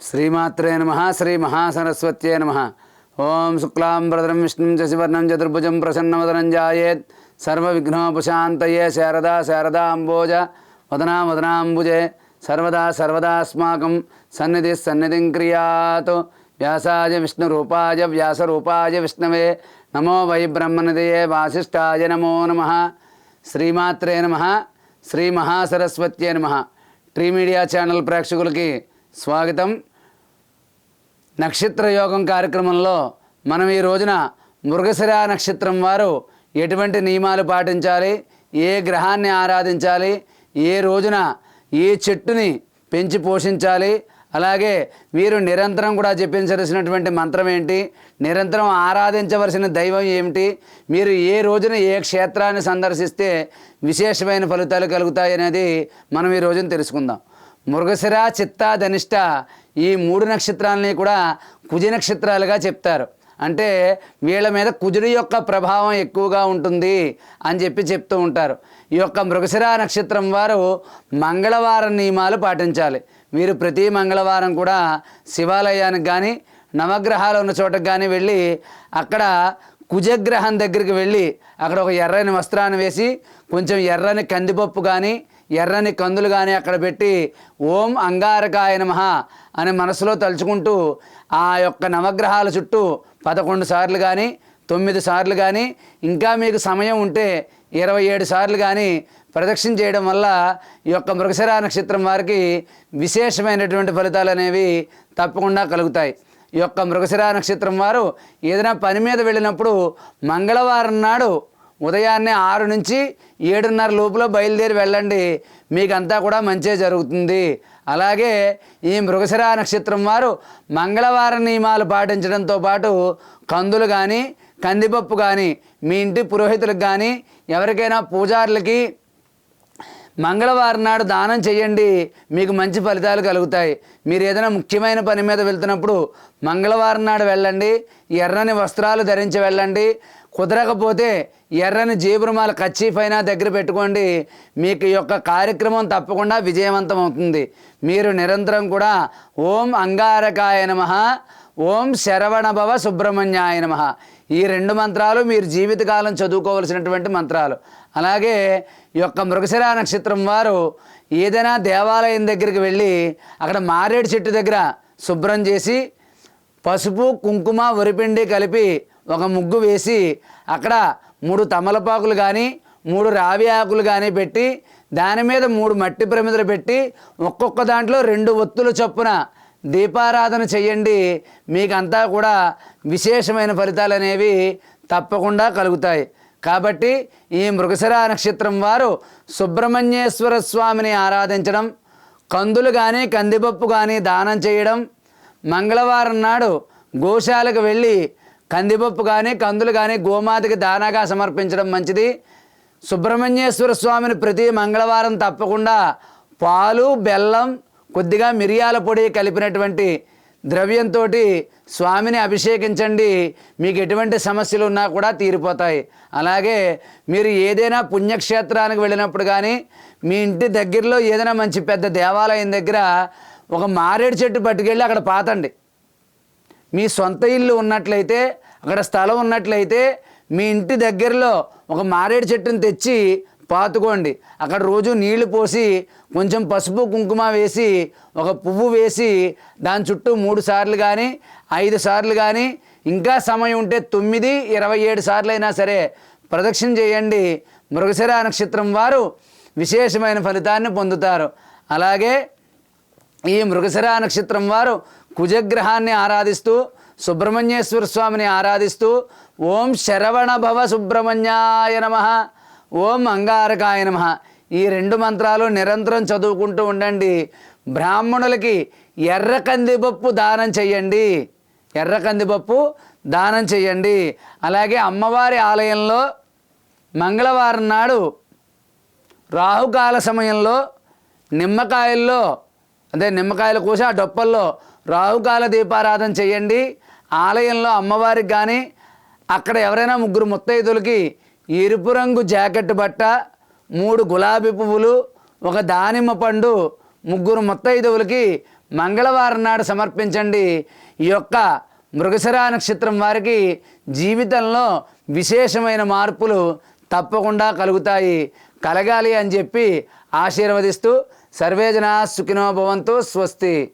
श्रीमात्रे नमः श्री महासरस्वत्यै नमः। ओं शुक्लांबरधरं विष्णुं शशिवर्णं चतुर्भुजं प्रसन्नवदनं ध्यायेत् सर्वविघ्नोपशान्तये। शारदा शारदाम्बोज वदना वदनाम्बुजे सर्वदा सर्वदास्माकं सन्निधिः सन्निधिं क्रियात्। व्यासाय विष्णुरूपाय व्यासरूपाय विष्णवे नमो वै ब्रह्मनिधये वासिष्ठाय नमो नमः। श्रीमात्रे नमः श्री महासरस्वत्यै नमः। ट्री मीडिया ఛానల్ ప్రేక్షకులకి స్వాగతం। నక్షత్ర యోగం కార్యక్రమంలో మనం ఈ రోజున మృగశిర నక్షత్రం వారు ఎటువంటి నియమాలు పాటించాలి, ఏ గ్రహాన్ని ఆరాధించాలి, ఏ రోజున ఏ చెట్టుని పెంచి పోషించాలి, అలాగే వీరు నిరంతరం కూడా జపించవలసినటువంటి మంత్రం ఏంటి, నిరంతరం ఆరాధించవలసిన దైవం ఏమిటి, మీరు ఏ రోజున ఏ క్షేత్రాన్ని సందర్శిస్తే విశేషమైన ఫలితాలు కలుగుతాయి అనేది మనం ఈ రోజున తెలుసుకుందాం। మృగశిర, చిత్త, ధనిష్ట ఈ మూడు నక్షత్రాలని కూడా కుజ నక్షత్రాలుగా చెప్తారు। అంటే వీళ్ళ మీద కుజుడి యొక్క ప్రభావం ఎక్కువగా ఉంటుంది అని చెప్తూ ఉంటారు। ఈ యొక్క మృగశిర నక్షత్రం వారు మంగళవారం నియమాలు పాటించాలి। మీరు ప్రతి మంగళవారం కూడా శివాలయానికి కానీ నవగ్రహాలు ఉన్న చోటకు కానీ వెళ్ళి అక్కడ కుజగ్రహం దగ్గరికి వెళ్ళి అక్కడ ఒక ఎర్రని వస్త్రాన్ని వేసి కొంచెం ఎర్రని కందిపప్పు కానీ ఎర్రని కందులు కానీ అక్కడ పెట్టి ఓం అంగారకాయ నమః అని మనసులో తలుచుకుంటూ ఆ యొక్క నవగ్రహాల చుట్టూ 11 సార్లు కానీ 9 సార్లు కానీ ఇంకా మీకు సమయం ఉంటే 27 సార్లు కానీ ప్రదక్షిణ చేయడం వల్ల ఈ యొక్క మృగశిర నక్షత్రం వారికి విశేషమైనటువంటి ఫలితాలు అనేవి తప్పకుండా కలుగుతాయి। ఈ యొక్క మృగశిర నక్షత్రం వారు ఏదైనా పని మీద వెళ్ళినప్పుడు మంగళవారం నాడు ఉదయాన్నే 6 నుంచి 7:30 లోపల బయలుదేరి వెళ్ళండి, మీకంతా కూడా మంచి జరుగుతుంది। అలాగే ఈ మృగశిర నక్షత్రం వారు మంగళవారం నియమాలు పాటించడంతో పాటు కందులు కానీ కందిపప్పు కానీ మీ ఇంటి పురోహితులకు కానీ ఎవరికైనా పూజారులకి మంగళవారం నాడు దానం చేయండి, మీకు మంచి ఫలితాలు కలుగుతాయి। మీరు ఏదైనా ముఖ్యమైన పని మీద వెళ్తున్నప్పుడు మంగళవారం నాడు వెళ్ళండి, ఎర్రని వస్త్రాలు ధరించి వెళ్ళండి, కుదరకపోతే ఎర్రని జేబురుమాల కచ్చీఫ్ అయినా దగ్గర పెట్టుకోండి, మీకు ఈ యొక్క కార్యక్రమం తప్పకుండా విజయవంతం అవుతుంది। మీరు నిరంతరం కూడా ఓం అంగారకాయ నమః ఓం శరవణభవ సుబ్రహ్మణ్యాయ నమః ఈ 2 మంత్రాలు మీరు జీవితకాలం చదువుకోవలసినటువంటి మంత్రాలు। అలాగే ఈ యొక్క మృగశిర నక్షత్రం వారు ఏదైనా దేవాలయం దగ్గరికి వెళ్ళి అక్కడ మారేడు చెట్టు దగ్గర శుభ్రం చేసి పసుపు కుంకుమ వరిపిండి కలిపి ఒక ముగ్గు వేసి అక్కడ 3 తమలపాకులు కానీ 3 రావి ఆకులు కానీ పెట్టి దాని మీద 3 మట్టి ప్రమిదలు పెట్టి ఒక్కొక్క దాంట్లో 2 ఒత్తుల చొప్పున దీపారాధన చేయండి, మీకంతా కూడా విశేషమైన ఫలితాలు అనేవి తప్పకుండా కలుగుతాయి। కాబట్టి ఈ మృగశిర నక్షత్రం వారు సుబ్రహ్మణ్యేశ్వర స్వామిని ఆరాధించడం, కందులు కానీ కందిపప్పు కానీ దానం చేయడం, మంగళవారం నాడు గోశాలకు వెళ్ళి కందిపప్పు కానీ కందులు కానీ గోమాతకి దానాగా సమర్పించడం మంచిది। సుబ్రహ్మణ్యేశ్వర స్వామిని ప్రతి మంగళవారం తప్పకుండా పాలు బెల్లం కొద్దిగా మిరియాల పొడి కలిపినటువంటి ద్రవ్యంతో స్వామిని అభిషేకించండి, మీకు ఎటువంటి సమస్యలు ఉన్నా కూడా తీరిపోతాయి। అలాగే మీరు ఏదైనా పుణ్యక్షేత్రానికి వెళ్ళినప్పుడు కానీ మీ ఇంటి దగ్గరలో ఏదైనా మంచి పెద్ద దేవాలయం దగ్గర ఒక మారేడు చెట్టు పట్టుకెళ్ళి అక్కడ పాతండి। మీ సొంత ఇల్లు ఉన్నట్లయితే అక్కడ స్థలం ఉన్నట్లయితే మీ ఇంటి దగ్గరలో ఒక మారేడు చెట్టును తెచ్చి పాతుకోండి, అక్కడ రోజు నీళ్లు పోసి కొంచెం పసుపు కుంకుమ వేసి ఒక పువ్వు వేసి దాని చుట్టూ 3 సార్లు కానీ 5 సార్లు కానీ ఇంకా సమయం ఉంటే 9, 27 సార్లు అయినా సరే ప్రదక్షిణ చేయండి, మృగశిర నక్షత్రం వారు విశేషమైన ఫలితాన్ని పొందుతారు। అలాగే ఈ మృగశిర నక్షత్రం వారు కుజగ్రహాన్ని ఆరాధిస్తూ సుబ్రహ్మణ్యేశ్వర స్వామిని ఆరాధిస్తూ ఓం శరవణభవ సుబ్రహ్మణ్యాయ నమః ఓం అంగారకాయ నమః ఈ 2 మంత్రాలు నిరంతరం చదువుకుంటూ ఉండండి। బ్రాహ్మణులకి ఎర్ర కందిపప్పు దానం చెయ్యండి, ఎర్ర కందిపప్పు దానం చెయ్యండి। అలాగే అమ్మవారి ఆలయంలో మంగళవారం నాడు రాహుకాల సమయంలో నిమ్మకాయల్లో అదే నిమ్మకాయలు కోసి ఆ డొప్పల్లో రాహుకాల దీపారాధన చేయండి। ఆలయంలో అమ్మవారికి కానీ అక్కడ ఎవరైనా 3 ముత్తైదులకి ఎరుపు రంగు జాకెట్ బట్ట 3 గులాబీ పువ్వులు 1 దానిమ్మ పండు 3 ముత్తైదువులకి మంగళవారం నాడు సమర్పించండి. ఈ యొక్క మృగశిర నక్షత్రం వారికి జీవితంలో విశేషమైన మార్పులు తప్పకుండా కలుగుతాయి. కలగాలి అని చెప్పి ఆశీర్వదిస్తూ సర్వే జనా సుఖినో భవంతు. స్వస్తి.